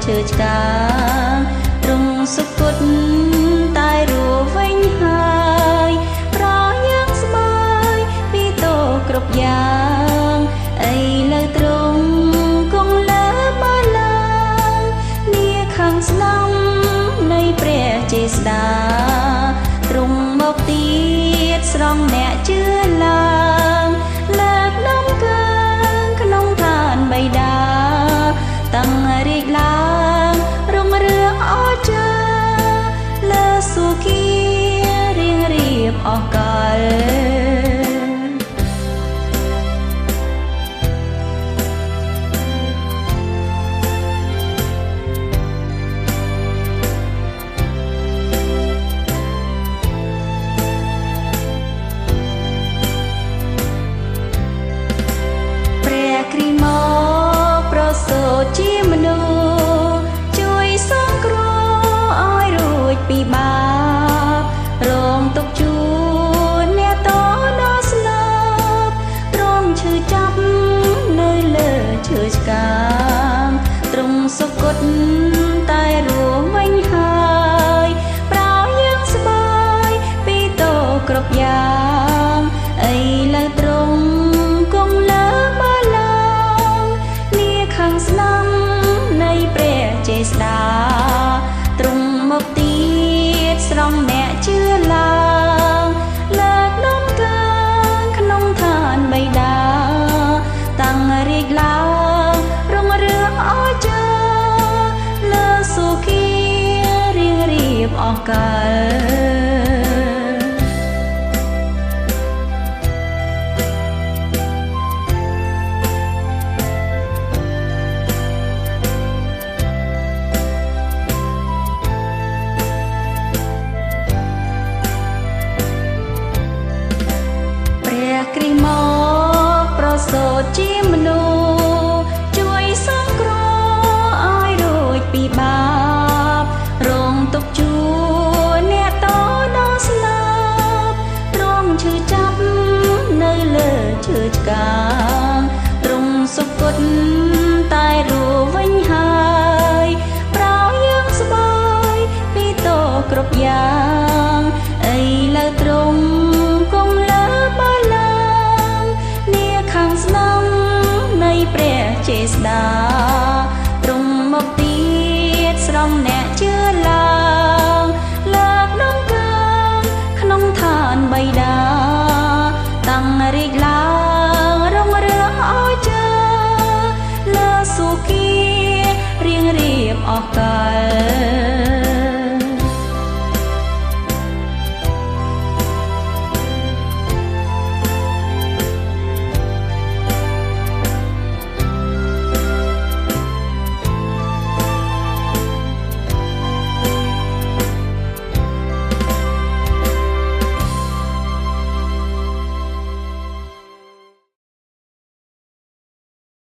ឈើឆ្កាងទ្រង់សុគតតែរួវិញហើយប្រយ៉ាងស្បើយពីតោគ្រប់យ៉ាងអីលើទ្រង់គង់លើបលានាខាងស្នំនៃព្រះចេស្តាទ្រង់មកទៀតស្រង់អ្នកជឿឡើងលើកនំកើងក្នុងឋានបិតាតាំងរាជឡើងរុងរឿងអស្ចារ្យលើសុគារៀងរៀបអស់កលគ្រីមកប្រសូតជាមនុស្សជួយសង្គ្រោះឲ្យរួចពីបាបរងទុក្ខជួនអ្នកតដល់ស្លាប់ទ្រង់ឈឺចាប់នៅលើឈើឆ្កាងទ្រង់សុគតតែរួចវិញហើយប្រោយ៉ាងស្បើយពីតោគ្រប់យ៉ាងអីលើទ្រង់គង់លើស្នំនៃព្រះចេស្តាទ្រង់មកទៀតស្រង់អ្នកជឿឡើងលើកនំកើងក្នុងឋានបិតាតាំងរាជឡើងរុងរឿងអស្ចារ្យលើសុគារៀងរៀបអស់កលគ្រីមកប្រសូតជាមនុស្សជួយសង្គ្រោះឲ្យរួចពីបាបរងទុក្ខជួនអ្នកតដល់ស្លាប់ទ្រង់ឈឺចាប់នៅលើឈើឆ្កាងទ្រង់សុគតតែរួចវិញហើយប្រោយ៉ាងស្បើយពីតោគ្រប់យ៉ាងអីលើទ្រង់គង់លើបលាខាងស្នំនៃព្រះចេស្តាទ្រង់មកទៀតស្រង់អ្នក